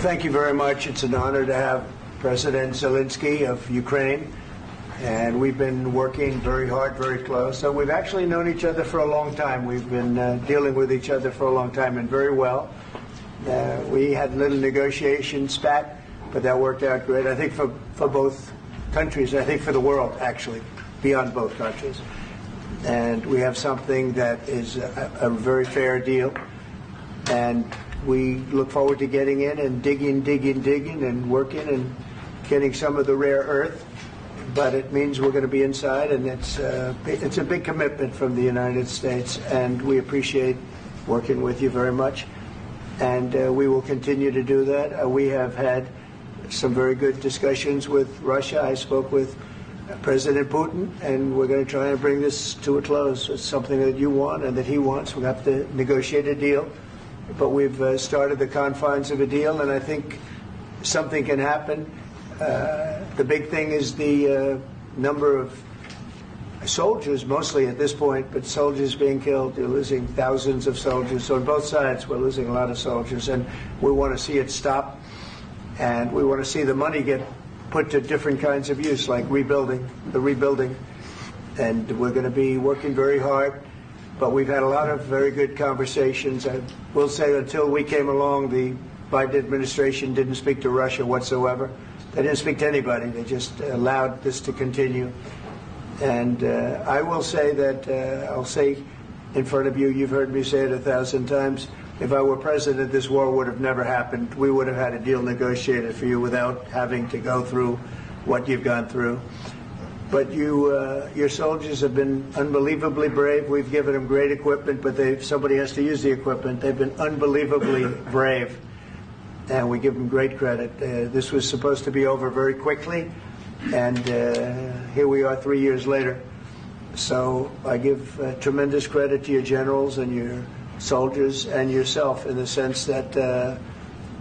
thank you very much. It's an honor to have President Zelensky of Ukraine, and we've been working very hard, very close. So we've actually known each other for a long time. We've been dealing with each other for a long time, and very well. We had a little negotiation spat, but that worked out great. I think for both countries, I think for the world, actually, beyond both countries. And we have something that is a very fair deal. And we look forward to getting in and digging and working and getting some of the rare earth. But it means we're going to be inside, and it's a big commitment from the United States, and we appreciate working with you very much. And we will continue to do that. We have had some very good discussions with Russia. I spoke with President Putin, and we're going to try and bring this to a close. It's something that you want and that he wants. We'll have to negotiate a deal. But we've started the confines of a deal, and I think something can happen. The big thing is the number of soldiers, mostly at this point, but soldiers being killed. You're losing thousands of soldiers. So on both sides, we're losing a lot of soldiers, and we want to see it stop. And we want to see the money get put to different kinds of use, like rebuilding. And we're going to be working very hard. But we've had a lot of very good conversations. I will say until we came along, the Biden administration didn't speak to Russia whatsoever. They didn't speak to anybody. They just allowed this to continue. And I will say that, I'll say in front of you, you've heard me say it 1,000 times, if I were president, this war would have never happened. We would have had a deal negotiated for you without having to go through what you've gone through. But your soldiers have been unbelievably brave. We've given them great equipment, but somebody has to use the equipment. They've been unbelievably brave, and we give them great credit. This was supposed to be over very quickly, and here we are 3 years later. So I give tremendous credit to your generals and your soldiers and yourself in the sense that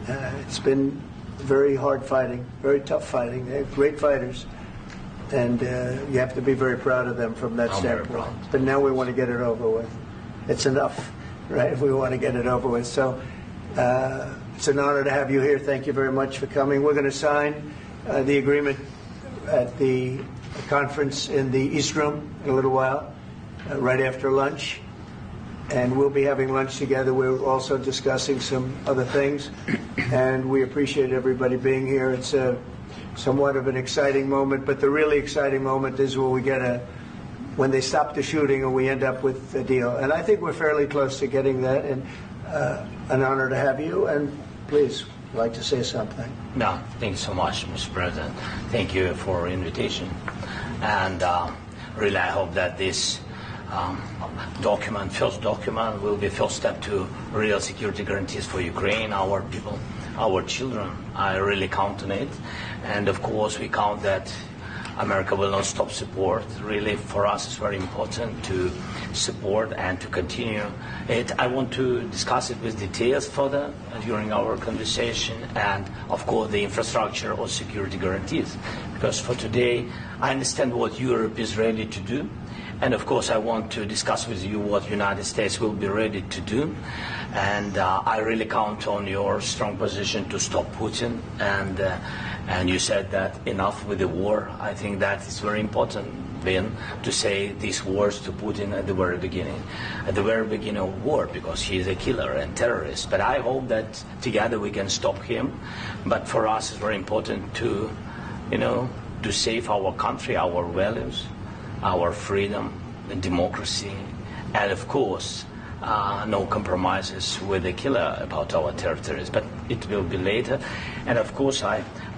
it's been very hard fighting, very tough fighting. They're great fighters. And you have to be very proud of them from that standpoint. But now we want to get it over with. It's enough, right? We want to get it over with. So it's an honor to have you here. Thank you very much for coming. We're going to sign the agreement at the conference in the East Room in a little while, right after lunch. And we'll be having lunch together. We're also discussing some other things. And we appreciate everybody being here. It's somewhat of an exciting moment, but the really exciting moment is when they stop the shooting and we end up with a deal. And I think we're fairly close to getting that, and an honor to have you. And please, I'd like to say something. No, thank you so much, Mr. President. Thank you for invitation. And really, I hope that this first document, will be first step to real security guarantees for Ukraine, our people, our children. I really count on it. And of course, we count that America will not stop support. Really, for us, it's very important to support and to continue it. I want to discuss it with details further during our conversation, and of course, the infrastructure or security guarantees. Because for today, I understand what Europe is ready to do. And of course, I want to discuss with you what the United States will be ready to do. And I really count on your strong position to stop Putin. And you said that enough with the war. I think that is very important, Ben, to say these words to Putin at the very beginning of war, because he is a killer and terrorist. But I hope that together we can stop him. But for us, it's very important to, to save our country, our values, our freedom and democracy, and of course, no compromises with the killer about our territories. But it will be later. And of course,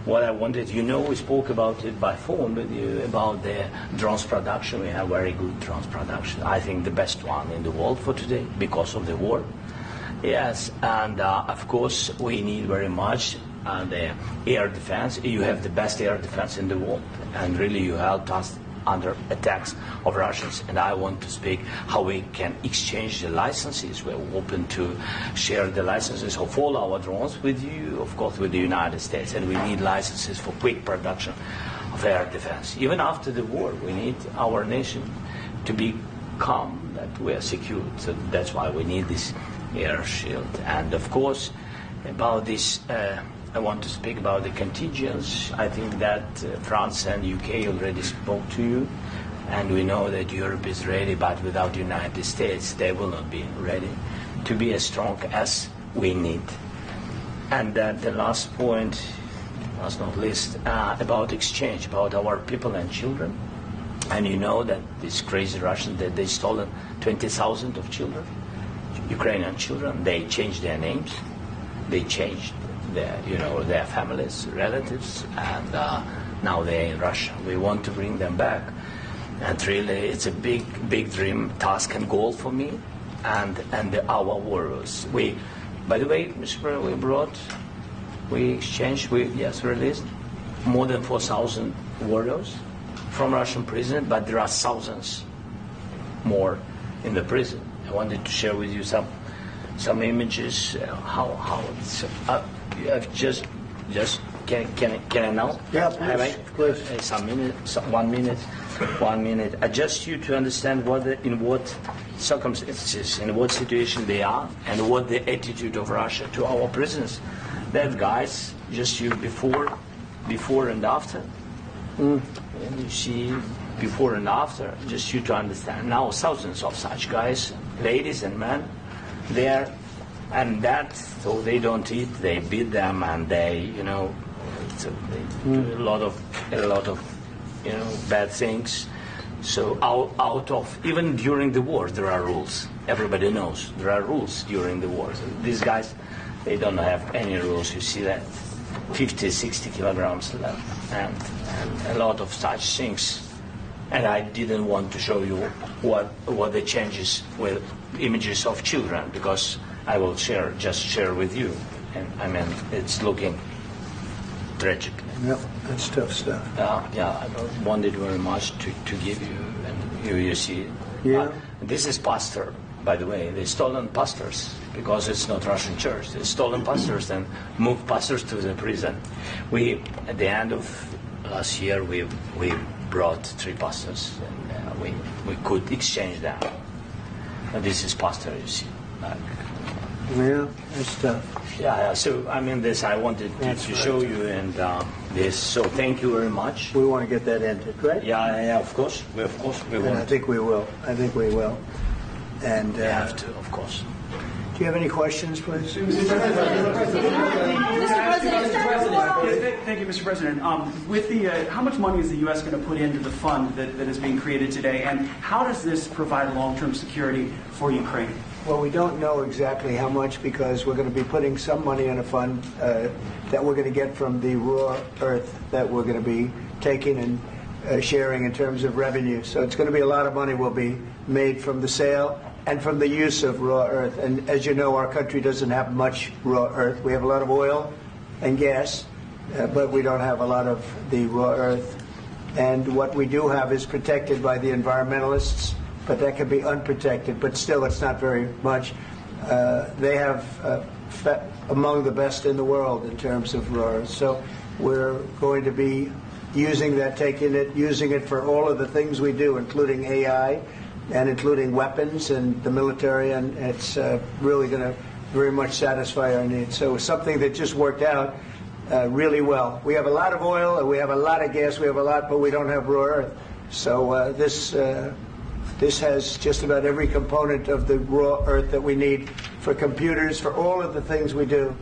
what I wanted, we spoke about it by phone with you about the drones production. We have very good drones production. I think the best one in the world for today because of the war. Yes, and of course, we need very much the air defense. You have the best air defense in the world, and really you helped us under attacks of Russians. And I want to speak how we can exchange the licenses. We're open to share the licenses of all our drones with you, of course, with the United States. And we need licenses for quick production of air defense. Even after the war, we need our nation to be calm, that we are secure. So that's why we need this air shield. And of course, about this I want to speak about the contingents. I think that France and UK already spoke to you, and we know that Europe is ready, but without the United States, they will not be ready to be as strong as we need. And the last point, last not least, about exchange, about our people and children. And you know that these crazy Russians, that they stolen 20,000 of children, Ukrainian children. They changed their names, they changed their families, relatives, and now they're in Russia. We want to bring them back, and really, it's a big dream, task, and goal for me, and our warriors. By the way, Mr. President, we exchanged, released more than 4,000 warriors from Russian prison, but there are thousands more in the prison. I wanted to share with you some images. How it's just can I now? Yeah, please. One minute. Just you to understand in what circumstances, in what situation they are, and what the attitude of Russia to our prisoners. That guys, just you before and after. And you see before and after, just you to understand. Now thousands of such guys, ladies and men, there, and that, so they don't eat, they beat them, and they do a lot of bad things. So out of, even during the war, there are rules. Everybody knows there are rules during the war. So these guys, they don't have any rules. You see that 50, 60 kilograms left, and a lot of such things. And I didn't want to show you what the changes with images of children, because I will share with you. And I mean, it's looking tragic. Yep, that's tough stuff. I wanted very much to give you, and you see. Yeah. This is pastor, by the way. They stolen pastors, because it's not Russian church. They stolen pastors and moved pastors to the prison. At the end of last year, we brought 3 pastors, and we could exchange them. And this is pastor, you see. Yeah, that's tough. Yeah. So I mean, this I wanted to show you, and this. So thank you very much. We want to get that ended, right? Yeah. Of course, we and want. I think we will. And We have to, of course. do you have any questions, please? Mr. President. Thank you, Mr. President. With how much money is the U.S. going to put into the fund that is being created today, and how does this provide long-term security for Ukraine? Well, we don't know exactly how much, because we're going to be putting some money in a fund that we're going to get from the raw earth that we're going to be taking and sharing in terms of revenue. So it's going to be a lot of money will be made from the sale and from the use of raw earth. And as you know, our country doesn't have much raw earth. We have a lot of oil and gas, but we don't have a lot of the raw earth. And what we do have is protected by the environmentalists, but that can be unprotected. But still, it's not very much. They have among the best in the world in terms of raw earth. So we're going to be using that, using it for all of the things we do, including AI and including weapons and the military, and it's really going to very much satisfy our needs. So it's something that just worked out really well. We have a lot of oil, we have a lot of gas, we have a lot, but we don't have raw earth. So this has just about every component of the raw earth that we need for computers, for all of the things we do.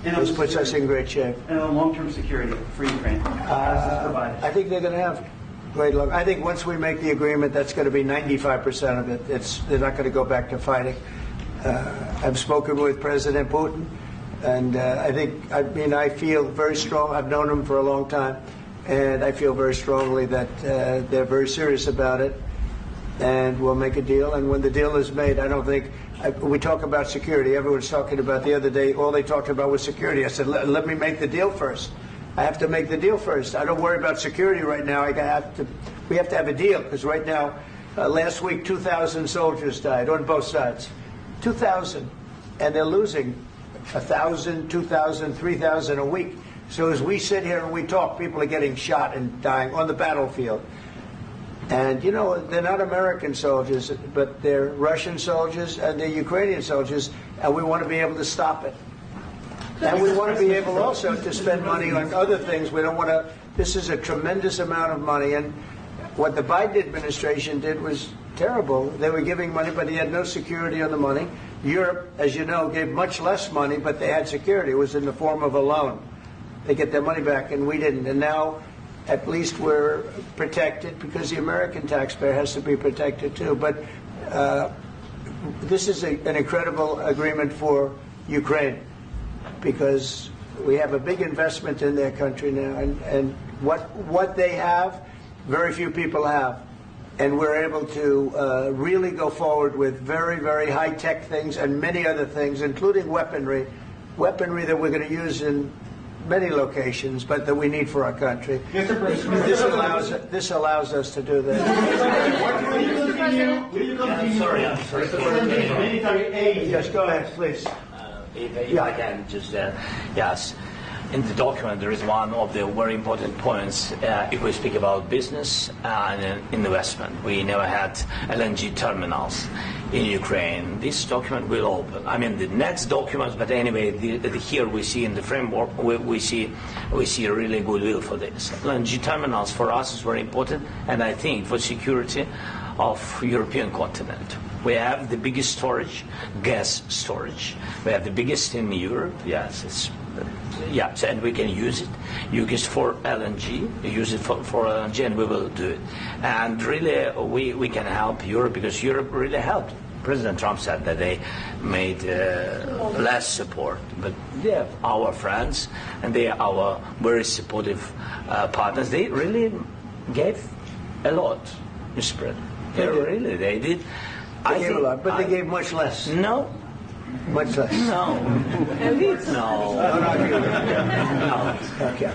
This puts us in great shape. And long-term security for Ukraine. How does this provide? I think they're going to have great luck. I think once we make the agreement, that's going to be 95% of it. They're not going to go back to fighting. I've spoken with President Putin, and I feel very strong. I've known him for a long time, and I feel very strongly that they're very serious about it, and we'll make a deal. And when the deal is made, I don't think we talk about security. Everyone's talking about the other day. All they talked about was security. I said, let me make the deal first. I have to make the deal first. I don't worry about security right now. We have to have a deal, because right now, last week, 2,000 soldiers died on both sides. 2,000, and they're losing 1,000, 2,000, 3,000 a week. So as we sit here and we talk, people are getting shot and dying on the battlefield. And, you know, they're not American soldiers, but they're Russian soldiers and they're Ukrainian soldiers, and we want to be able to stop it. And we want to be able also to spend money on other things. We don't want to, this is a tremendous amount of money. And what the Biden administration did was terrible. They were giving money, but they had no security on the money. Europe, as you know, gave much less money, but they had security. It was in the form of a loan. They get their money back, and we didn't. And now, at least we're protected because the American taxpayer has to be protected too. But this is an incredible agreement for Ukraine because we have a big investment in their country now, and what they have, very few people have. And we're able to really go forward with very, very high-tech things and many other things, including weaponry that we're going to use in many locations, but that we need for our country. This allows us to do that. I'm sorry. Military aid. Yes, go ahead, please. If I can just, yes. In the document, there is one of the very important points. If we speak about business and investment, we never had LNG terminals in Ukraine. This document will open. I mean, the next document, but anyway, here we see in the framework, we see a really goodwill for this. LNG terminals for us is very important, and I think for security of European continent. We have the biggest storage, gas storage. We have the biggest in Europe. Yes, and we can use it. Use it for LNG. Use it for LNG, and we will do it. And really, we can help Europe because Europe really helped. President Trump said that they made less support, but they are our friends and they are our very supportive partners. They really gave a lot, Mr. President. They did. They gave a lot, but they gave much less. No. Much less. No. No. Okay.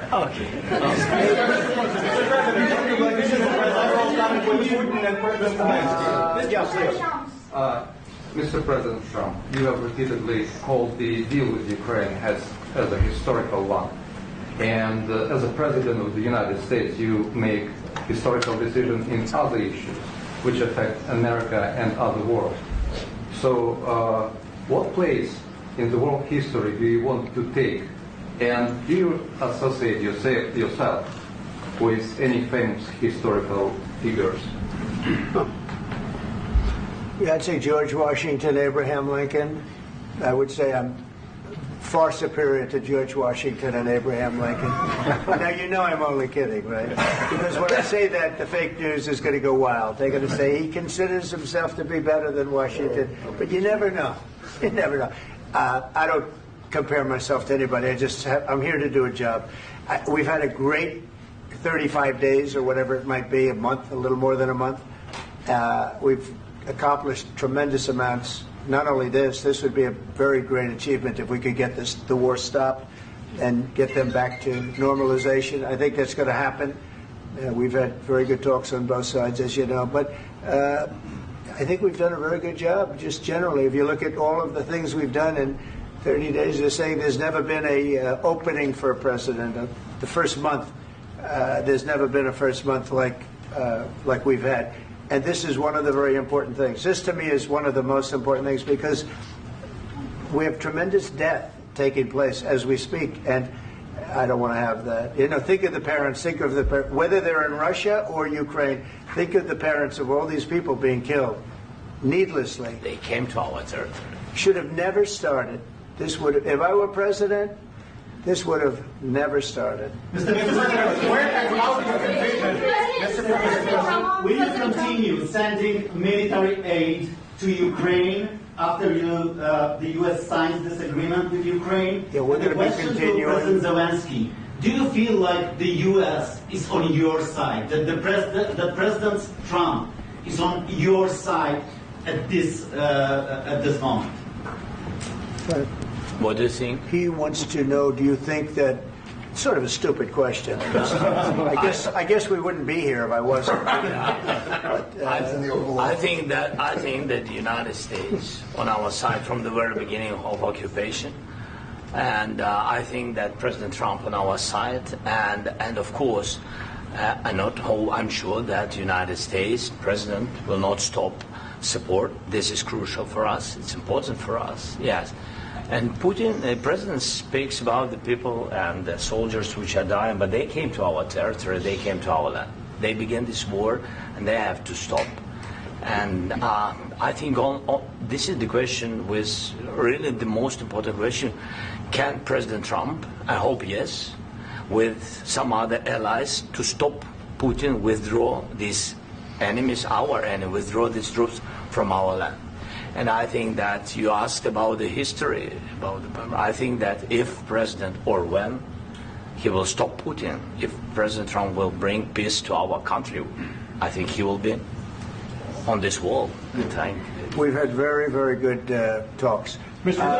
Mr. President Trump, you have repeatedly called the deal with Ukraine as a historical one. And as a President of the United States, you make historical decisions in other issues which affect America and other world. So what place in the world history do you want to take? And do you associate yourself with any famous historical figures? Yeah, I'd say George Washington, Abraham Lincoln. I would say I'm far superior to George Washington and Abraham Lincoln. Now, you know I'm only kidding, right? Because when I say that, the fake news is going to go wild. They're going to say he considers himself to be better than Washington. But you never know. You never know. I don't compare myself to anybody. I'm here to do a job. We've had a great 35 days or whatever it might be, a month, a little more than a month. We've accomplished tremendous amounts. Not only this would be a very great achievement if we could get the war stopped and get them back to normalization. I think that's going to happen. We've had very good talks on both sides, as you know. But I think we've done a very good job, just generally. If you look at all of the things we've done in 30 days, they're saying there's never been a opening for a president. The first month, there's never been a first month like we've had. And this is one of the very important things. This, to me, is one of the most important things because we have tremendous death taking place as we speak. And I don't want to have that. You know, think of the parents. Think of whether they're in Russia or Ukraine. Think of the parents of all these people being killed needlessly. They came to our territory. Should have never started. This would have, if I were president, this would have never started. Mr. President, where and how do you envision, Mr. President, will you continue sending military aid to Ukraine after the U.S. signs this agreement with Ukraine? Yeah, we're going to be continuing. President Zelensky, do you feel like the U.S. is on your side, that the President Trump is on your side at this moment? Right. What do you think? He wants to know, do you think that, sort of a stupid question. I guess we wouldn't be here if I wasn't. I think that the United States on our side from the very beginning of occupation, and I think that President Trump on our side, and of course, I'm sure that the United States President will not stop support. This is crucial for us. It's important for us. Yes. And Putin, the president, speaks about the people and the soldiers which are dying, but they came to our territory, they came to our land. They began this war, and they have to stop. And I think this is the question, with really the most important question. Can President Trump, I hope yes, with some other allies, to stop Putin, withdraw these enemies, our enemy, withdraw these troops from our land? And I think that you asked about the history, I think that if President, or when, he will stop Putin, if President Trump will bring peace to our country, I think he will be on this wall. We've had very, very good talks. Military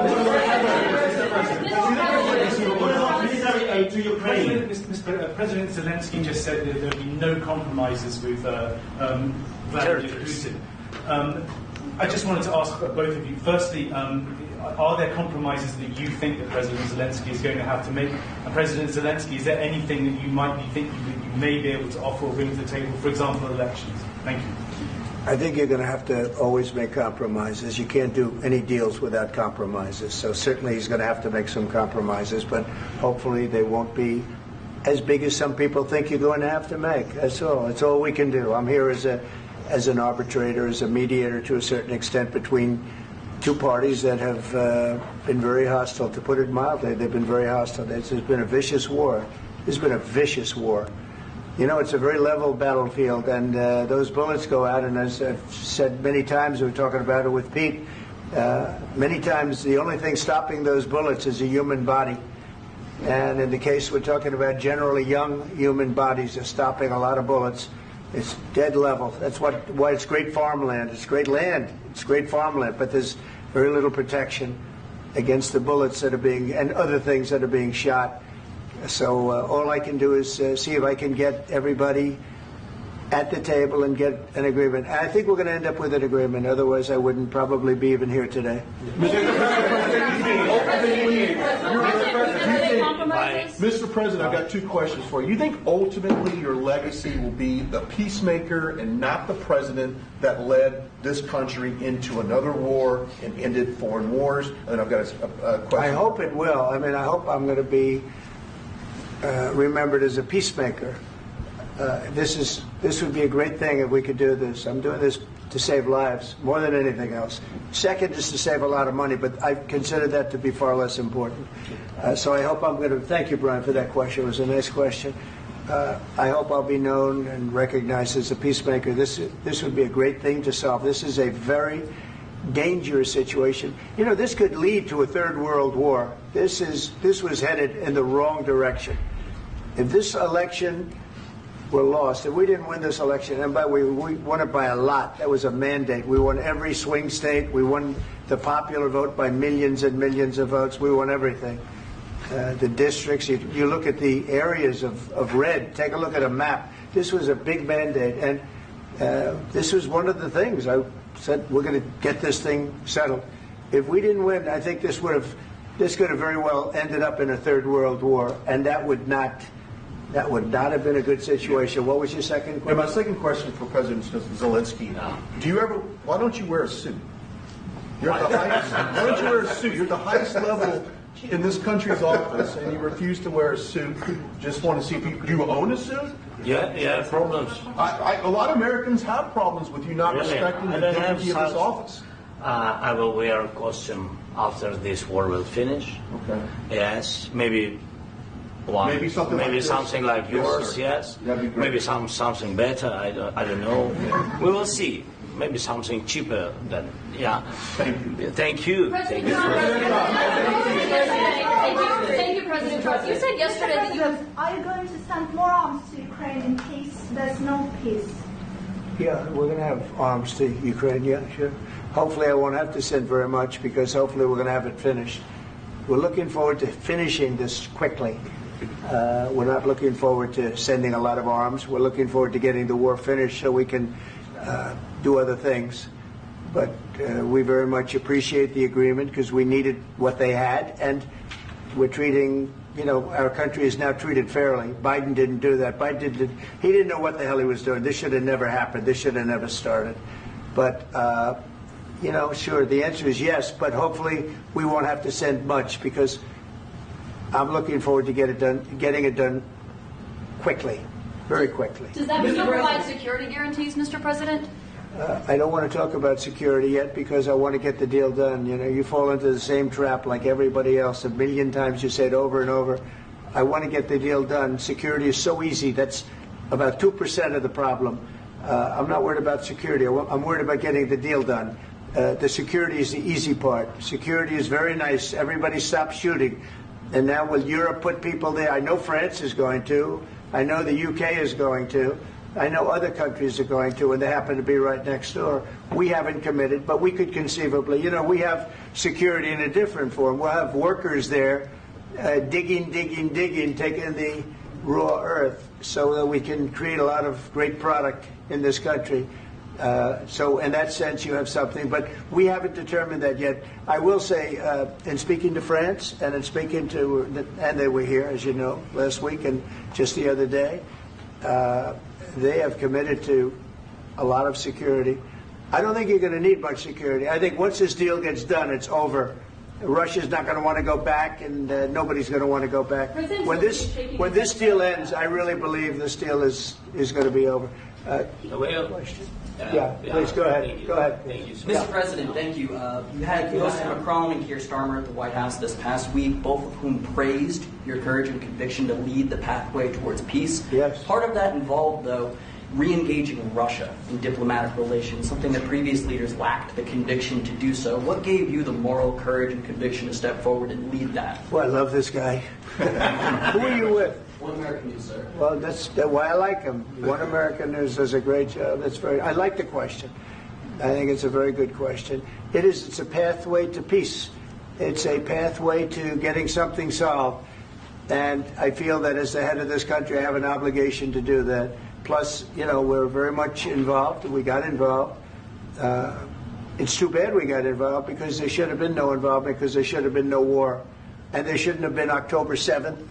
aid to Ukraine. President Zelensky just said that there will be no compromises with Vladimir Putin. I just wanted to ask both of you, firstly, are there compromises that you think that President Zelensky is going to have to make? And President Zelensky, is there anything that you might be thinking that you may be able to offer or bring to the table, for example, elections? Thank you. I think you're going to have to always make compromises. You can't do any deals without compromises. So certainly he's going to have to make some compromises, but hopefully they won't be as big as some people think you're going to have to make. That's all. That's all we can do. I'm here as an arbitrator, as a mediator to a certain extent between two parties that have been very hostile, to put it mildly. They've been very hostile. There's been a vicious war. There's been a vicious war. You know, it's a very level battlefield, and those bullets go out, and as I've said many times, we were talking about it with Pete, many times the only thing stopping those bullets is a human body. And in the case we're talking about, generally young human bodies are stopping a lot of bullets. It's dead level. That's why it's great farmland. It's great land. It's great farmland, but there's very little protection against the bullets that are being, and other things that are being shot. So all I can do is see if I can get everybody at the table and get an agreement. And I think we're going to end up with an agreement. Otherwise, I wouldn't probably be even here today. Mr. President, I've got two questions for you. You think ultimately your legacy will be the peacemaker and not the president that led this country into another war and ended foreign wars? And I've got a question. I hope it will. I mean, I hope I'm going to be remembered as a peacemaker. This would be a great thing if we could do this. I'm doing this to save lives more than anything else. Second is to save a lot of money, but I consider that to be far less important. So I hope I'm going to, thank you, Brian, for that question. It was a nice question. I hope I'll be known and recognized as a peacemaker. This would be a great thing to solve. This is a very dangerous situation. You know, this could lead to a third world war. This was headed in the wrong direction. If this election were lost, if we didn't win this election, and by the way, we won it by a lot. That was a mandate. We won every swing state. We won the popular vote by millions and millions of votes. We won everything. The districts, you look at the areas of red, take a look at a map. This was a big mandate, and this was one of the things. I said, we're going to get this thing settled. If we didn't win, I think this could have very well ended up in a third world war, and that would not have been a good situation. What was your second question? And my second question for President Zelensky: why don't you wear a suit? You're at the highest. Why don't you wear a suit? You're at the highest level in this country's office, and you refuse to wear a suit. Just want to see if do you own a suit? Yeah, problems. A lot of Americans have problems with you not respecting the dignity of this office. I will wear a costume after this war will finish. Okay. Yes, maybe something like yours. Yes. Maybe something better. I don't know. We will see. Maybe something cheaper than Thank you. Thank you. Thank you, President Trump. You said yesterday that you have. Are you going to send more arms to Ukraine in case there's no peace? Yeah, we're going to have arms to Ukraine. Yeah, sure. Hopefully, I won't have to send very much because hopefully we're going to have it finished. We're looking forward to finishing this quickly. We're not looking forward to sending a lot of arms. We're looking forward to getting the war finished so we can do other things. But we very much appreciate the agreement because we needed what they had, and we're treating, our country is now treated fairly. Biden didn't do that. He didn't know what the hell he was doing. This should have never happened. This should have never started. But Sure, the answer is yes, but hopefully we won't have to send much, because I'm looking forward to getting it done quickly, very quickly. Does that mean you'll provide security guarantees, Mr. President? I don't want to talk about security yet, because I want to get the deal done. You fall into the same trap like everybody else. 1,000,000 times you say it over and over. I want to get the deal done. Security is so easy. That's about 2% of the problem. I'm not worried about security. I'm worried about getting the deal done. The security is the easy part. Security is very nice. Everybody stops shooting. And now will Europe put people there? I know France is going to. I know the UK is going to. I know other countries are going to, and they happen to be right next door. We haven't committed, but we could conceivably. We have security in a different form. We'll have workers there digging, taking the raw earth so that we can create a lot of great product in this country. So in that sense, you have something, but we haven't determined that yet. I will say, in speaking to France and in speaking to, and they were here, as you know, last week and just the other day, they have committed to a lot of security. I don't think you're going to need much security. I think once this deal gets done, it's over. Russia's not going to want to go back, and nobody's going to want to go back. When this deal ends, I really believe this deal is going to be over. Question? Please go ahead. Go ahead. Thank you, Mr. President, thank you. You had Macron and Keir Starmer at the White House this past week, both of whom praised your courage and conviction to lead the pathway towards peace. Yes. Part of that involved, though, re-engaging Russia in diplomatic relations, something that previous leaders lacked the conviction to do so. What gave you the moral courage and conviction to step forward and lead that? Well, I love this guy. Who are you with? One American News, sir. Well, that's why I like him. One American News does a great job. I like the question. I think it's a very good question. It's a pathway to peace. It's a pathway to getting something solved. And I feel that as the head of this country, I have an obligation to do that. Plus, we're very much involved. We got involved. It's too bad we got involved, because there should have been no involvement, because there should have been no war. And there shouldn't have been October 7th.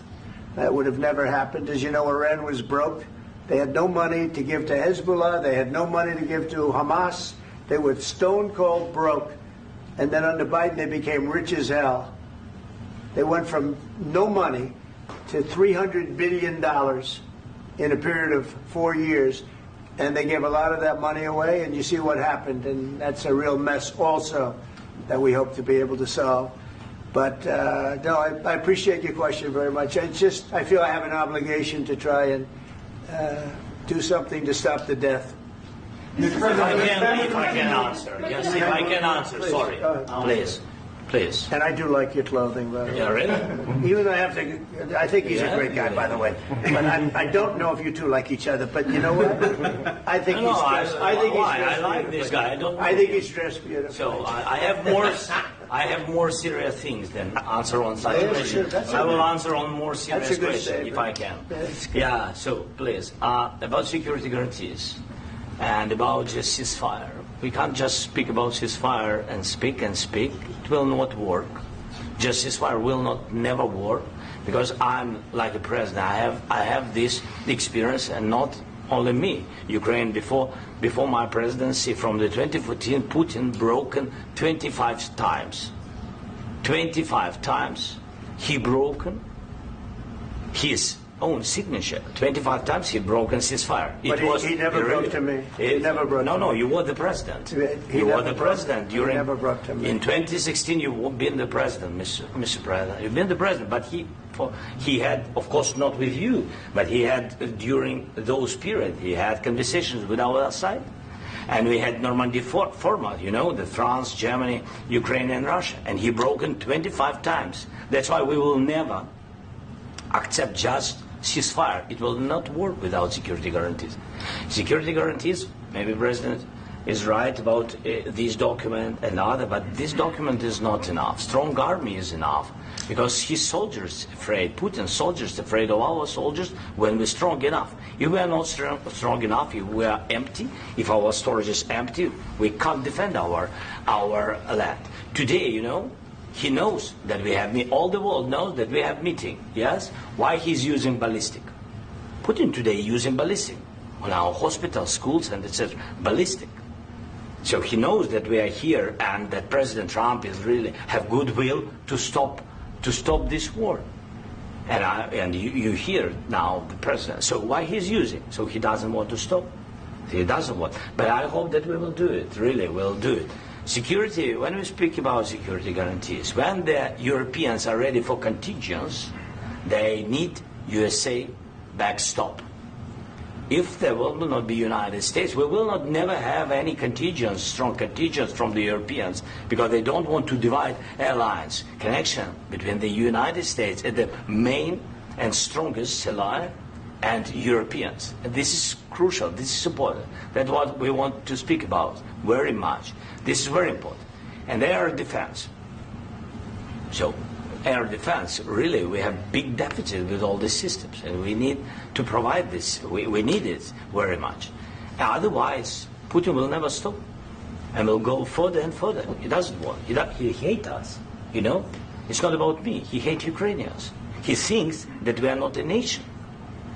That would have never happened. As you know, Iran was broke. They had no money to give to Hezbollah. They had no money to give to Hamas. They were stone cold broke. And then under Biden, they became rich as hell. They went from no money to $300 billion in a period of 4 years. And they gave a lot of that money away, and you see what happened. And that's a real mess also that we hope to be able to solve. But no, I appreciate your question very much. I feel I have an obligation to try and do something to stop the death. If I can answer. Yes, if I can answer. Sorry. Please. And I do like your clothing, by the way. Yeah, really? Even though I think he's a great guy, by the way. But I don't know if you two like each other. But you know what? I think he's dressed. I like this guy. I think he's dressed beautiful. So I have more serious things than answer on such questions. I will answer on more serious questions if I can. Yeah. So please, about security guarantees and about just ceasefire. We can't just speak about ceasefire and speak. It will not work. Just ceasefire will never work, because I'm like the president. I have this experience, and not only me. Ukraine before my presidency, from the 2014, Putin broken 25 times. 25 times he broken his own signature. 25 times he broken ceasefire. But he never broke to me. He never broke to me. No, you were the president. You were the president during. He never broke to me. In 2016, you've been the president, Mr. President. You've been the president, but he had, of course, not with you, but he had during those periods. He had conversations with our side, and we had Normandy format. The France, Germany, Ukraine, and Russia, and he broken 25 times. That's why we will never accept just ceasefire. It will not work without security guarantees. Security guarantees, maybe President is right about this document and other, but this document is not enough. Strong army is enough, because his soldiers afraid, Putin's soldiers afraid of our soldiers when we're strong enough. If we are not strong enough, if we are empty, if our storage is empty, we can't defend our land. Today, he knows that we have all the world knows that we have meeting. Yes? Why he's using ballistic? Putin today using ballistic on our hospitals, schools, and etc. Ballistic. So he knows that we are here and that President Trump is really have goodwill to stop this war. And you hear now the president. So why he's using? So he doesn't want to stop. He doesn't want. But I hope that we will do it. Really, we'll do it. Security. When we speak about security guarantees, when the Europeans are ready for contingents, they need USA backstop. If there will not be United States, we will not never have any contingents, strong contingents from the Europeans, because they don't want to divide alliance connection between the United States and the main and strongest ally and Europeans. And this is crucial. This is important. That's what we want to speak about very much. This is very important. And air defense. So air defense, really, we have big deficit with all these systems, and we need to provide this. We need it very much. Otherwise, Putin will never stop, and will go further and further. He doesn't want. He hates us. You know, it's not about me. He hates Ukrainians. He thinks that we are not a nation.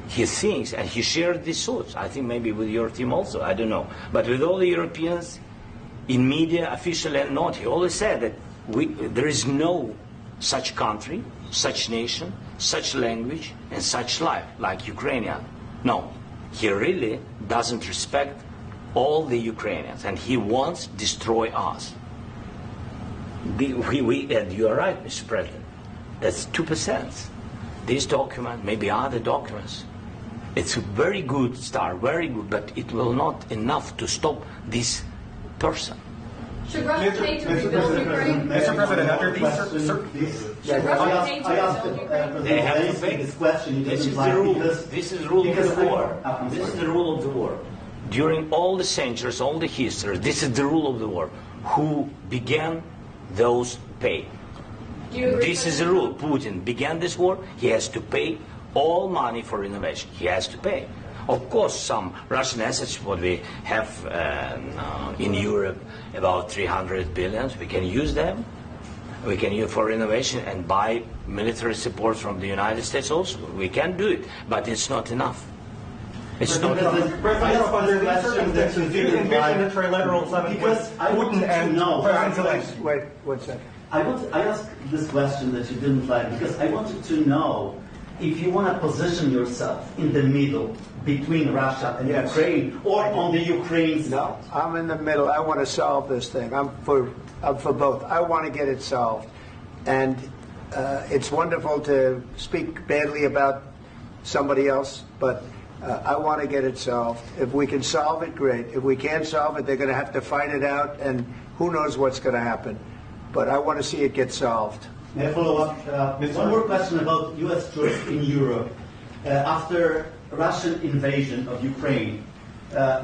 He thinks, and he shared these thoughts. I think maybe with your team also. I don't know, but with all the Europeans, in media, officially and not, he always said that there is no such country, such nation, such language, and such life like Ukrainian. No, he really doesn't respect all the Ukrainians, and he wants to destroy us. And you are right, Mr. President. That's 2%. This document, maybe other documents, it's a very good start, very good, but it will not enough to stop this person. Should Russia pay to rebuild Ukraine? Mr. President, after I asked Zelensky this question. This is the rule. This is the rule of the war. This is the rule of the war. During all the centuries, all the history, this is the rule of the war. Who began, those pay. This is the rule. Putin began this war. He has to pay all money for innovation. He has to pay. Of course, some Russian assets, what we have in Europe, about 300 billion, we can use them. We can use for innovation and buy military support from the United States also. We can do it, but it's not enough. It's not enough. President, under these circumstances, do you envision a trilateral summit with Putin and President Zelensky? Wait 1 second. I asked this question that you didn't like because I wanted to know if you want to position yourself in the middle between Russia and Ukraine, or on the Ukraine side. No, I'm in the middle. I want to solve this thing. I'm for both. I want to get it solved. And it's wonderful to speak badly about somebody else, but I want to get it solved. If we can solve it, great. If we can't solve it, they're going to have to fight it out, and who knows what's going to happen. But I want to see it get solved. May I follow up? One more question about U.S. troops in Europe. After Russian invasion of Ukraine,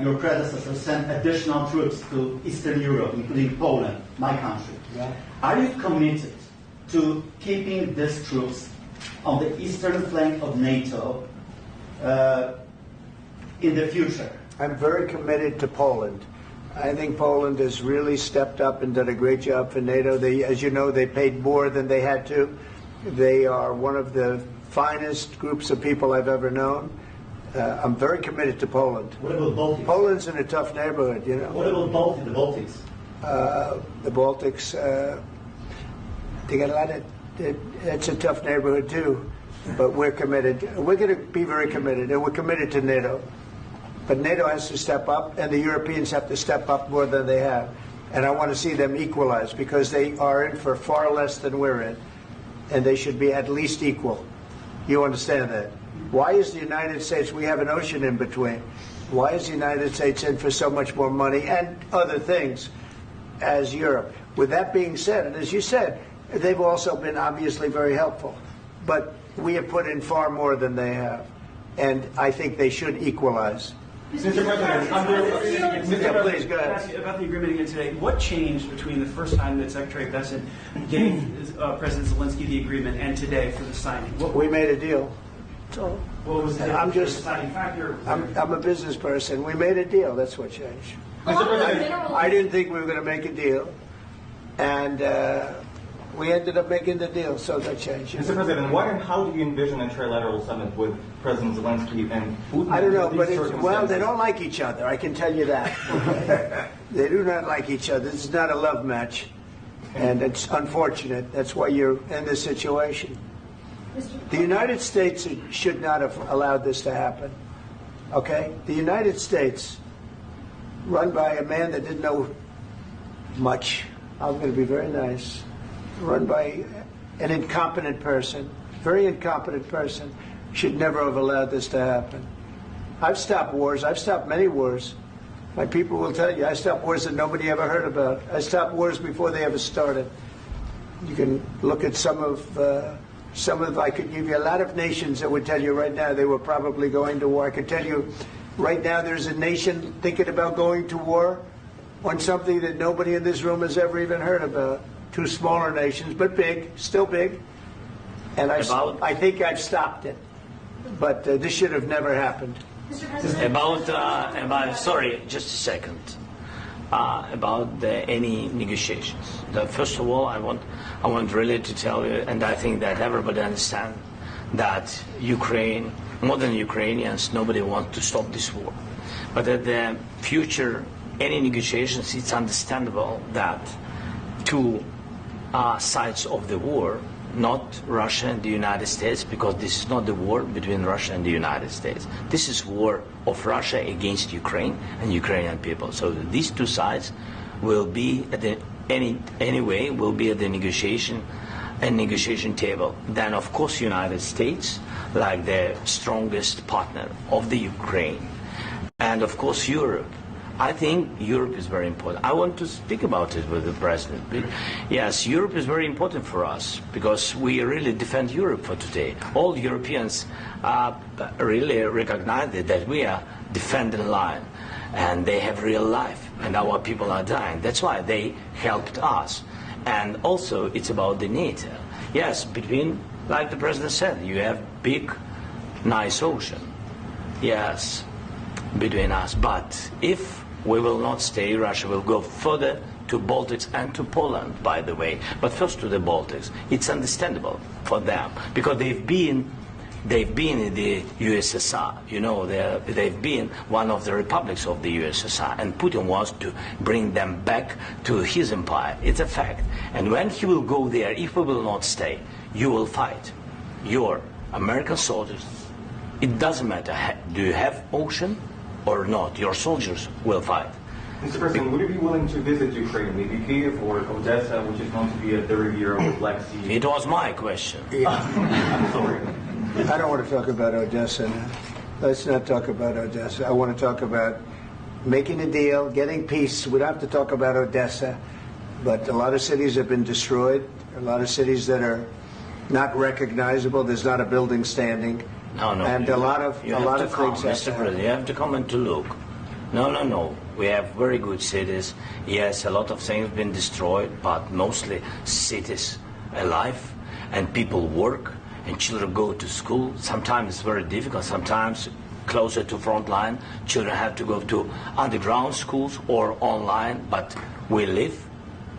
your predecessor sent additional troops to Eastern Europe, including Poland, my country. Yeah. Are you committed to keeping these troops on the eastern flank of NATO in the future? I'm very committed to Poland. I think Poland has really stepped up and done a great job for NATO. They, as you know, they paid more than they had to. They are one of the finest groups of people I've ever known. I'm very committed to Poland. What about Baltics? Poland's in a tough neighborhood, you know. What about the Baltics? The Baltics, they got a lot of. It's a tough neighborhood too, but we're committed. We're going to be very committed, and we're committed to NATO. But NATO has to step up, and the Europeans have to step up more than they have. And I want to see them equalize, because they are in for far less than we're in, and they should be at least equal. You understand that? Why is the United States, we have an ocean in between, why is the United States in for so much more money and other things as Europe? With that being said, and as you said, they've also been obviously very helpful. But we have put in far more than they have, and I think they should equalize. Mr. President, please go ahead. About the agreement again today, what changed between the first time that Secretary Bessent gave President Zelensky the agreement and today for the signing? We made a deal. So, what was the deciding factor? I'm a business person. We made a deal. That's what changed. Mr. President, I didn't think we were going to make a deal, and We ended up making the deal, so that changed. Mr. President, what and how do you envision a trilateral summit with President Zelensky and Putin? I don't know, but well, they don't like each other, I can tell you that. They do not like each other. This is not a love match, and it's unfortunate. That's why you're in this situation. The United States should not have allowed this to happen, okay? The United States, run by a man that didn't know much, I'm going to be very nice, run by an incompetent person, very incompetent person, should never have allowed this to happen. I've stopped wars. I've stopped many wars. My people will tell you, I stopped wars that nobody ever heard about. I stopped wars before they ever started. You can look at some of, I could give you a lot of nations that would tell you right now they were probably going to war. I could tell you right now there's a nation thinking about going to war on something that nobody in this room has ever even heard about. Two smaller nations, but big, still big. And I think I've stopped it. But this should have never happened. Sorry, just a second. About any negotiations. First of all, I want really to tell you, and I think that everybody understands that Ukraine, modern Ukrainians, nobody wants to stop this war. But at the future, any negotiations, it's understandable that two sides of the war, not Russia and the United States, because this is not the war between Russia and the United States. This is war of Russia against Ukraine and Ukrainian people. So these two sides will be at the will be at the negotiation table. Then of course United States, like the strongest partner of the Ukraine, and of course Europe. I think Europe is very important. I want to speak about it with the President. Yes, Europe is very important for us because we really defend Europe for today. All Europeans really recognize that we are defending line and they have real life and our people are dying. That's why they helped us. And also it's about the NATO. Yes, between, like the President said, you have big, nice ocean. Yes, between us. But if we will not stay, Russia will go further to Baltics and to Poland, by the way. But first to the Baltics. It's understandable for them because they've been in the USSR. You know, they've been one of the republics of the USSR, and Putin wants to bring them back to his empire. It's a fact. And when he will go there, if we will not stay, you will fight. Your American soldiers, it doesn't matter, do you have ocean or not, your soldiers will fight. Mr. President, would you be willing to visit Ukraine, maybe Kyiv or Odessa, which is known to be at the riviera of the Black Sea? It was my question. I'm sorry. I don't want to talk about Odessa now. Let's not talk about Odessa. I want to talk about making a deal, getting peace. We don't have to talk about Odessa, but a lot of cities have been destroyed. A lot of cities that are not recognizable. There's not a building standing. No, and a lot of things. Mr. President, you have to come and to look. No. We have very good cities. Yes, a lot of things have been destroyed, but mostly cities alive, and people work, and children go to school. Sometimes it's very difficult. Sometimes closer to front line, children have to go to underground schools or online. But we live.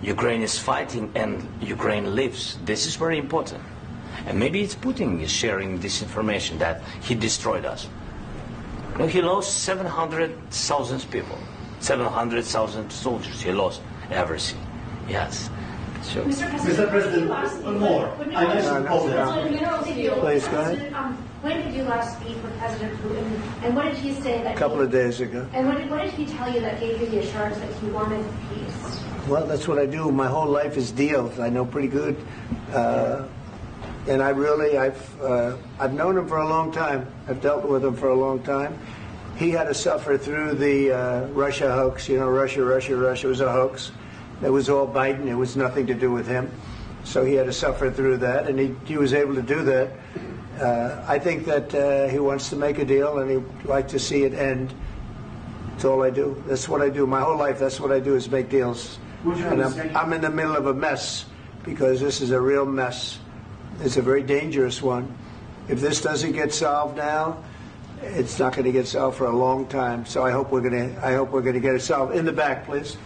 Ukraine is fighting, and Ukraine lives. This is very important. And maybe it's Putin is sharing this information that he destroyed us. No, he lost 700,000 people, 700,000 soldiers. He lost everything. Yes. So. Mr. President, one more. I mentioned Poland. Please, go ahead. When did you last speak with President Putin, and what did he say? A couple of days ago. And what did he tell you that gave you the assurance that he wanted peace? Well, that's what I do. My whole life is deals. I know pretty good. And I've known him for a long time. I've dealt with him for a long time. He had to suffer through the Russia hoax. You know, Russia was a hoax. It was all Biden. It was nothing to do with him. So he had to suffer through that, and he was able to do that. I think that he wants to make a deal, and he'd like to see it end. That's all I do. That's what I do. My whole life, that's what I do is make deals. And I'm in the middle of a mess because this is a real mess. It's a very dangerous one. If this doesn't get solved now, it's not going to get solved for a long time. So I hope we're going to get it solved. In the back, please.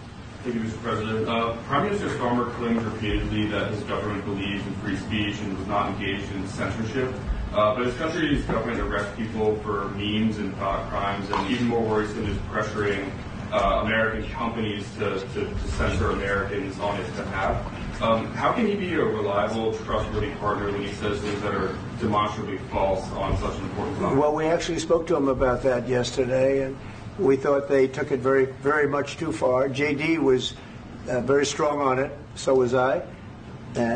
Thank you, Mr. President. Prime Minister Starmer claims repeatedly that his government believes in free speech and was not engaged in censorship. But his country's government arrests people for memes and thought crimes, and even more worrisome is pressuring American companies to censor Americans on his behalf. How can he be a reliable, trustworthy partner when he says things that are demonstrably false on such an important topic? Well, we actually spoke to him about that yesterday, and we thought they took it very, very much too far. JD was very strong on it. So was I.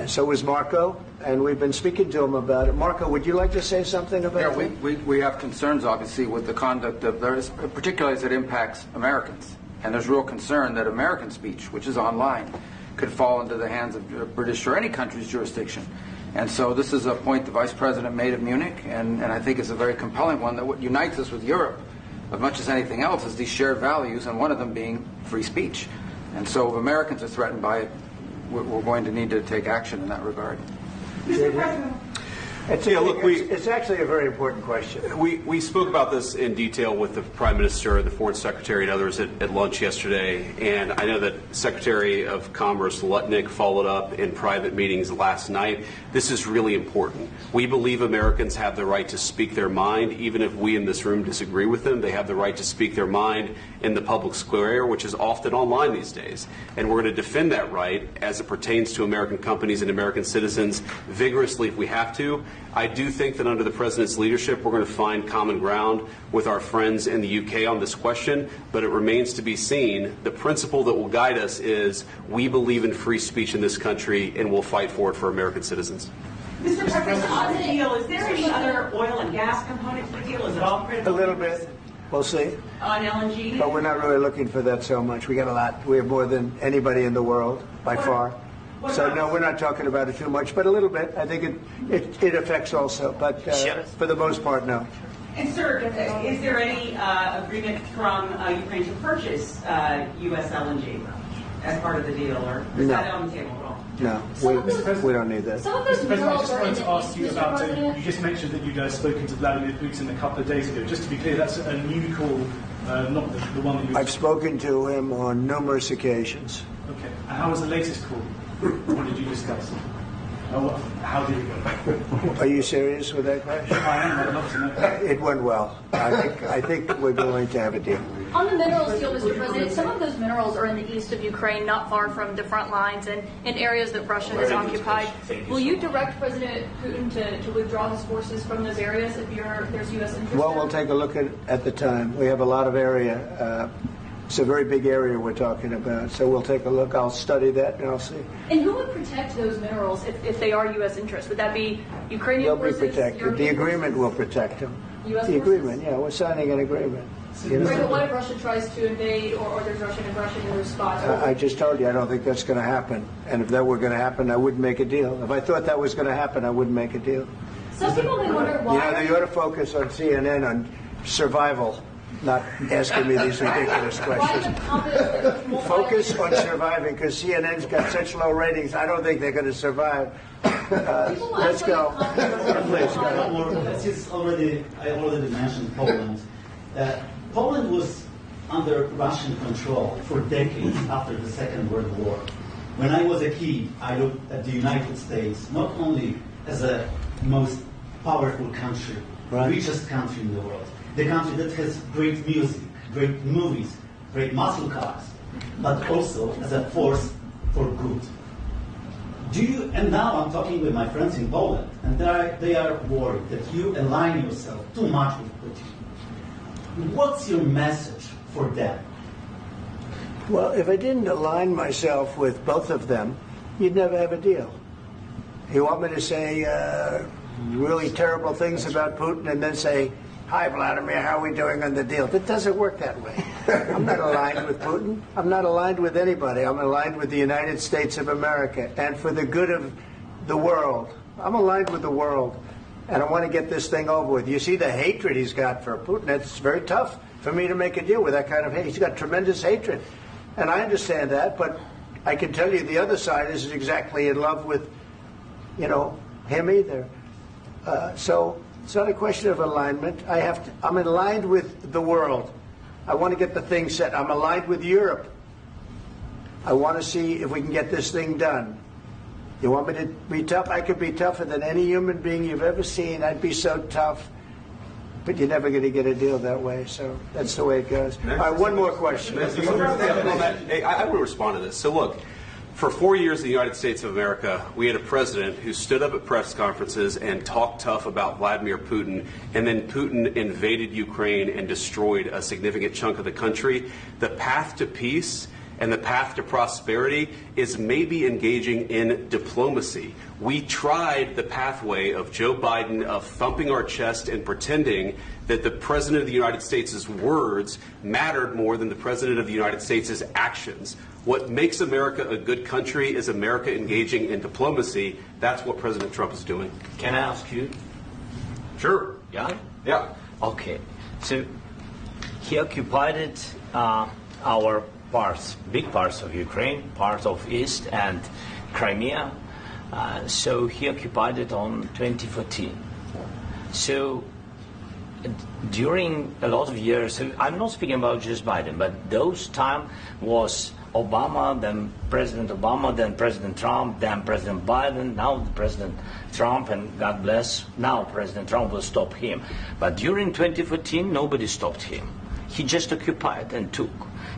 So was Marco. And we've been speaking to him about it. Marco, would you like to say something about that? Yeah, we have concerns, obviously, with the conduct of theirs, particularly as it impacts Americans. And there's real concern that American speech, which is online, could fall into the hands of British or any country's jurisdiction. And so this is a point the Vice President made at Munich, and I think it's a very compelling one, that what unites us with Europe, as much as anything else, is these shared values, and one of them being free speech. And so if Americans are threatened by it, we're going to need to take action in that regard. Mr. President. It's actually a very important question. We spoke about this in detail with the Prime Minister, the Foreign Secretary, and others at lunch yesterday. And I know that Secretary of Commerce Lutnick followed up in private meetings last night. This is really important. We believe Americans have the right to speak their mind, even if we in this room disagree with them. They have the right to speak their mind in the public square, which is often online these days. And we're going to defend that right as it pertains to American companies and American citizens vigorously if we have to. I do think that under the President's leadership, we're going to find common ground with our friends in the UK on this question, but it remains to be seen. The principle that will guide us is we believe in free speech in this country, and we'll fight for it for American citizens. Mr. President, on the deal, is there any other oil and gas component to the deal? Is it all critical? A little bit. We'll see. On LNG? But we're not really looking for that so much. We got a lot. We have more than anybody in the world, by far. So, no, we're not talking about it too much, but a little bit. I think it affects also, but for the most part, no. And, sir, is there any agreement from Ukraine to purchase U.S. LNG as part of the deal, or is that on the table at all? No, we don't need that. Mr. President, I just wanted to ask you about, you just mentioned that you'd spoken to Vladimir Putin a couple of days ago. Just to be clear, that's a new call, not the one that you... I've spoken to him on numerous occasions. Okay. And how was the latest call? What did you discuss? How did it go? Are you serious with that question? I am. I'd love to know. It went well. I think we're going to have a deal. On the minerals deal, Mr. President, some of those minerals are in the east of Ukraine, not far from the front lines and in areas that Russia has occupied. Will you direct President Putin to withdraw his forces from those areas if there's U.S. interest? Well, we'll take a look at the time. We have a lot of area. It's a very big area we're talking about, so we'll take a look. I'll study that, and I'll see. And who would protect those minerals if they are U.S. interests? Would that be Ukrainian forces? They'll be protected. European The agreement forces? will protect them. U.S. The forces? agreement, yeah, we're signing an agreement. Right, but what if Russia tries to invade or there's Russian aggression in response? I just told you I don't think that's going to happen. And if that were going to happen, I wouldn't make a deal. If I thought that was going to happen, I wouldn't make a deal. Some people may wonder why. You know, they ought to focus on CNN on survival, not asking me these ridiculous questions. Focus on surviving, because CNN's got such low ratings. I don't think they're going to survive. Let's go. Please go. I already mentioned Poland. Poland was under Russian control for decades after the Second World War. When I was a kid, I looked at the United States not only as a most powerful country, richest country in the world, the country that has great music, great movies, great muscle cars, but also as a force for good. And now I'm talking with my friends in Poland, and they are worried that you align yourself too much with Putin. What's your message for them? Well, if I didn't align myself with both of them, you'd never have a deal. You want me to say really terrible things about Putin and then say, "Hi, Vladimir, how are we doing on the deal?" It doesn't work that way. I'm not aligned with Putin. I'm not aligned with anybody. I'm aligned with the United States of America. And for the good of the world, I'm aligned with the world. And I want to get this thing over with. You see the hatred he's got for Putin. It's very tough for me to make a deal with that kind of hate. He's got tremendous hatred. And I understand that, but I can tell you the other side isn't exactly in love with, him either. So it's not a question of alignment. I'm aligned with the world. I want to get the thing set. I'm aligned with Europe. I want to see if we can get this thing done. You want me to be tough? I could be tougher than any human being you've ever seen. I'd be so tough. But you're never going to get a deal that way, so that's the way it goes. All right, one more question. Hey, I want to respond to this. So look, for 4 years in the United States of America, we had a president who stood up at press conferences and talked tough about Vladimir Putin, and then Putin invaded Ukraine and destroyed a significant chunk of the country. The path to peace and the path to prosperity is maybe engaging in diplomacy. We tried the pathway of Joe Biden of thumping our chest and pretending that the President of the United States' words mattered more than the President of the United States' actions. What makes America a good country is America engaging in diplomacy. That's what President Trump is doing. Can I ask you? Sure. Yeah? Yeah. Okay. So he occupied our parts, big parts of Ukraine, part of East and Crimea. So he occupied it on 2014. So during a lot of years, so I'm not speaking about just Biden, but those time was Obama, then President Obama, then President Trump, then President Biden, now President Trump, and God bless, now President Trump will stop him. But during 2014, nobody stopped him. He just occupied and took.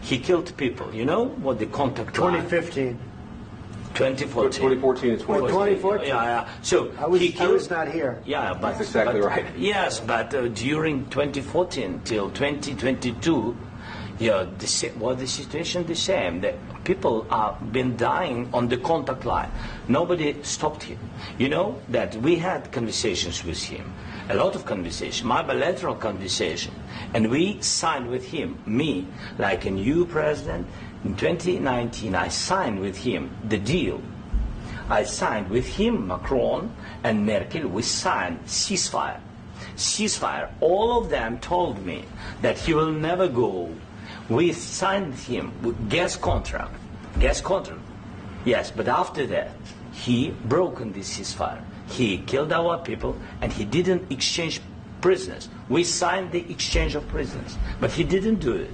He killed people. You know what the contact 2015. 2014 and 2014. Yeah. So I was not here. Yeah, but that's exactly right. Yes, but during 2014 till 2022, yeah, the situation the same. The people have been dying on the contact line. Nobody stopped him. You know that we had conversations with him, a lot of conversation, my bilateral conversation, and we signed with him, me, like a new president. In 2019, I signed with him the deal. I signed with him, Macron and Merkel, we signed ceasefire. Ceasefire. All of them told me that he will never go. We signed him with gas contract. Gas contract. Yes, but after that, he broken this ceasefire. He killed our people and he didn't exchange prisoners. We signed the exchange of prisoners, but he didn't do it.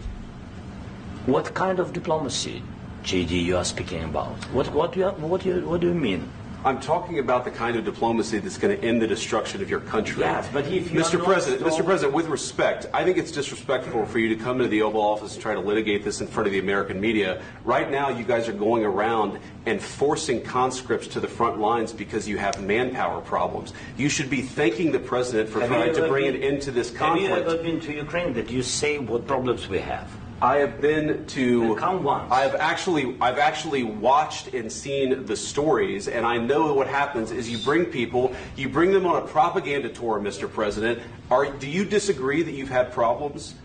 What kind of diplomacy, JD, you are speaking about? What do you mean? I'm talking about the kind of diplomacy that's going to end the destruction of your country. Yes, but if you Mr. President, with respect, I think it's disrespectful for you to come into the Oval Office and try to litigate this in front of the American media. Right now, you guys are going around and forcing conscripts to the front lines because you have manpower problems. You should be thanking the President for trying to bring an end to this conflict. Have you ever been to Ukraine that you say what problems we have? I have been to. Count once. I've actually watched and seen the stories, and I know what happens is you bring them on a propaganda tour, Mr. President. Do you disagree that you've had problems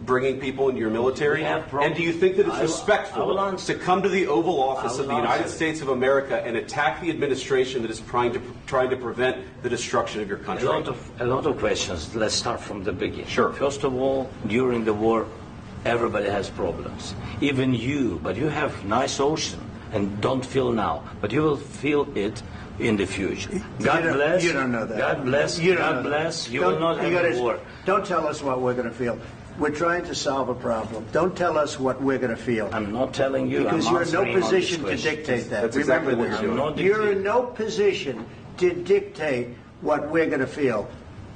bringing people into your military? And do you think that it's respectful to come to the Oval Office of the United States of America and attack the administration that is trying to prevent the destruction of your country? A lot of questions. Let's start from the beginning. Sure. First of all, during the war, everybody has problems, even you, but you have nice ocean and don't feel now, but you will feel it in the future. God bless. You don't know that. God bless. God bless. You will not have a war. Don't tell us what we're going to feel. We're trying to solve a problem. Don't tell us what we're going to feel. I'm not telling you. Because you're in no position to dictate that. That's exactly what you're doing. You're in no position to dictate what we're going to feel.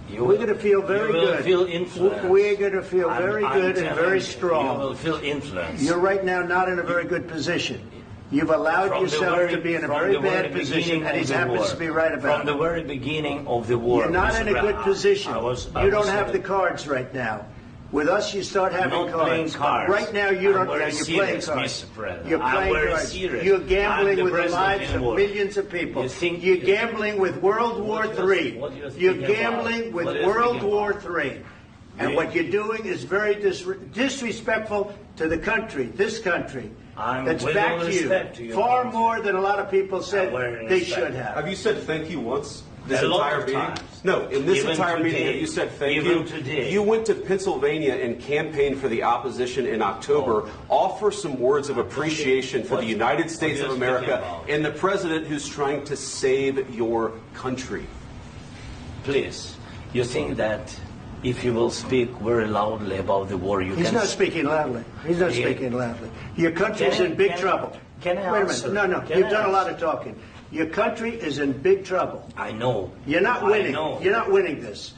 We're going to feel very good. You will feel influence. We're going to feel very good and very strong. You will feel influence. You're right now not in a very good position. You've allowed yourself to be in a very bad position, and he happens to be right about it. From the very beginning of the war. You're not in a good position. You don't have the cards right now. With us, you start having cards. Right now, you don't. You're playing cards. You're playing cards. You're gambling with the lives of millions of people. You're gambling with World War III. You're gambling with World War III. And what you're doing is very disrespectful to the country, this country, that's back to you, far more than a lot of people said they should have. Have you said thank you once? This a lot entire of meeting? times. No, in this Even entire today. meeting, have you said thank Even you? today. You went to Pennsylvania and campaigned for the opposition in October. Offer some words of appreciation for the United States of America and the president who's trying to save your country. Please, you think that if you will speak very loudly about the war, you He's can... not speaking loudly. He's not speaking loudly. Your country's in big trouble. Can I Wait a answer? minute. No, Can you've I done a lot answer? of talking. Your country is in big trouble. I know. You're not winning. I know. You're not winning this.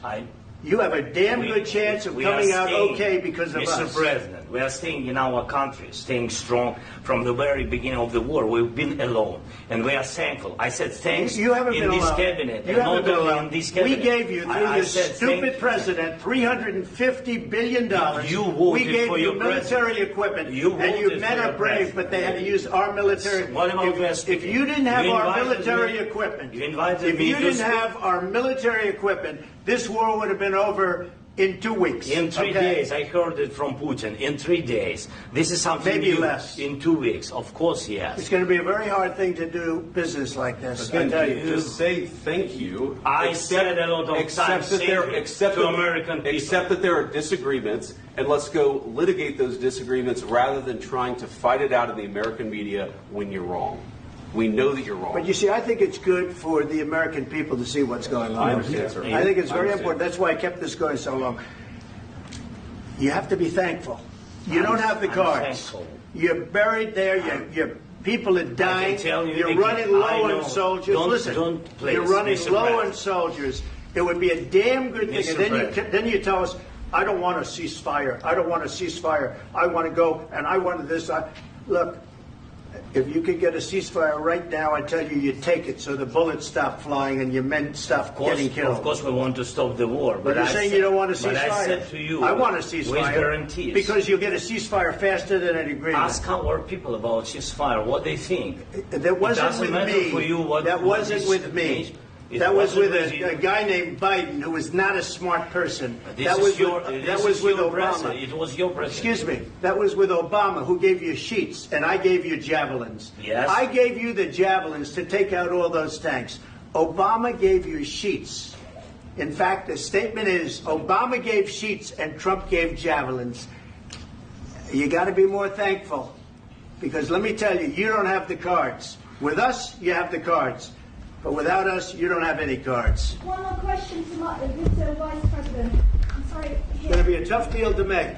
You have a damn good chance of coming out okay because of us. Mr. President, we are staying in our country, staying strong from the very beginning of the war. We've been alone, and we are thankful. I said thanks you haven't in been this alone. cabinet. You haven't been alone. In this cabinet. We gave you, through this stupid president, $350 billion. You voted we gave for you your military president. equipment, You and you voted men for are your brave, president. but they had to use our military. What about if you didn't have our military equipment, if you didn't have our military equipment, this war would have been over in 2 weeks. In 3 days, I heard it from Putin. In 3 days, this is something Maybe new. less. In 2 weeks, of course, yes. It's going to be a very hard thing to do business like this. Again, I tell you. just say thank you. I said a lot of times to American people. Accept that there are disagreements, and let's go litigate those disagreements rather than trying to fight it out in the American media when you're wrong. We know that you're wrong. But you see, I think it's good for the American people to see what's going on. I understand, sir. I think it's very important. That's why I kept this going so long. You have to be thankful. You don't have the cards. You're buried there. Your people are dying. You're running low on soldiers. Listen, you're running low on soldiers. It would be a damn good thing. And then you tell us, I don't want a ceasefire. I don't want a ceasefire. I want to go, and I want this. Look. If you could get a ceasefire right now, I tell you, you'd take it so the bullets stop flying and your men stop getting killed. Of course, we want to stop the war. But you're saying you don't want a ceasefire. But I said to you, I want a ceasefire. with guarantees. Because you'll get a ceasefire faster than an agreement. Ask our people about ceasefire, what they think. That wasn't with me. That wasn't with me. That was with a guy named Biden, who was not a smart person. That was with Obama. It was your president. Excuse me. That was with Obama, who gave you sheets, and I gave you javelins. Yes. I gave you the javelins to take out all those tanks. Obama gave you sheets. In fact, the statement is Obama gave sheets and Trump gave javelins. You got to be more thankful, because let me tell you, you don't have the cards. With us, you have the cards. But without us, you don't have any cards. One more question to Mr. Vice President. I'm sorry. It's going to be a tough deal to make,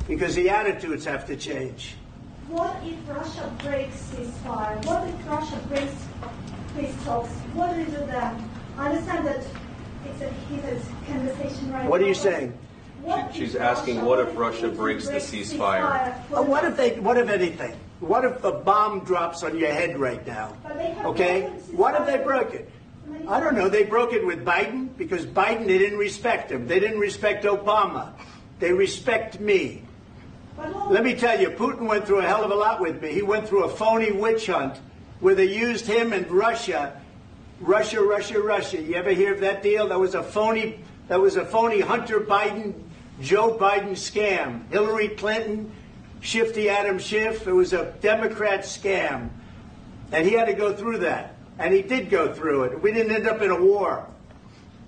because the attitudes have to change. What if Russia breaks ceasefire? What if Russia breaks peace talks? What do we do then? I understand that it's a heated conversation right now. What are you saying? She's asking, what if Russia breaks the ceasefire? What if anything? What if a bomb drops on your head right now? Okay? What if they broke it? I don't know. They broke it with Biden because Biden, they didn't respect him. They didn't respect Obama. They respect me. Let me tell you, Putin went through a hell of a lot with me. He went through a phony witch hunt where they used him and Russia. Russia. You ever hear of that deal? That was a phony Hunter Biden, Joe Biden scam. Hillary Clinton, Shifty Adam Schiff. It was a Democrat scam. And he had to go through that. And he did go through it. We didn't end up in a war.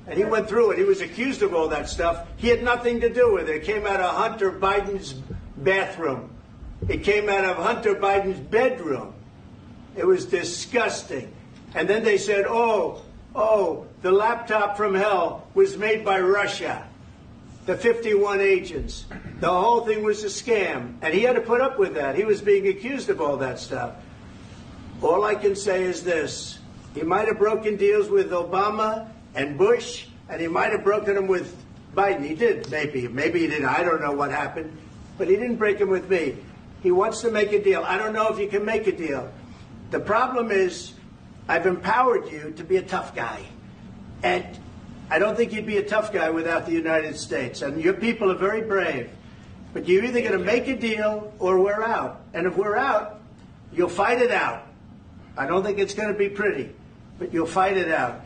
And he went through it. He was accused of all that stuff. He had nothing to do with it. It came out of Hunter Biden's bathroom. It came out of Hunter Biden's bedroom. It was disgusting. And then they said, oh, the laptop from hell was made by Russia. The 51 agents. The whole thing was a scam. And he had to put up with that. He was being accused of all that stuff. All I can say is this. He might have broken deals with Obama and Bush, and he might have broken them with Biden. He did, maybe. Maybe he didn't. I don't know what happened. But he didn't break them with me. He wants to make a deal. I don't know if you can make a deal. The problem is I've empowered you to be a tough guy. And I don't think you'd be a tough guy without the United States. And your people are very brave. But you're either going to make a deal or we're out. And if we're out, you'll fight it out. I don't think it's going to be pretty, but you'll fight it out.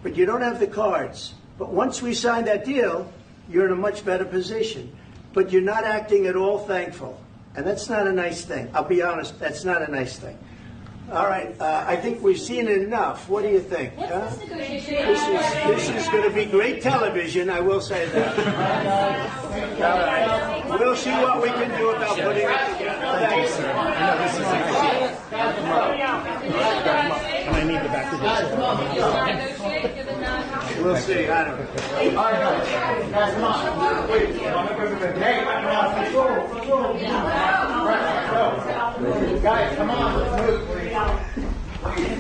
But you don't have the cards. But once we sign that deal, you're in a much better position. But you're not acting at all thankful. And that's not a nice thing. I'll be honest, that's not a nice thing. All right, I think we've seen enough. What do you think? Huh? This is going to be great television, I will say that. All right. We'll see what we can do about putting it together. Thanks, sir. And I need the back to this. We'll see. I don't know. All right, guys, come on. Wait. Hey, Guys, come on, let's move, please.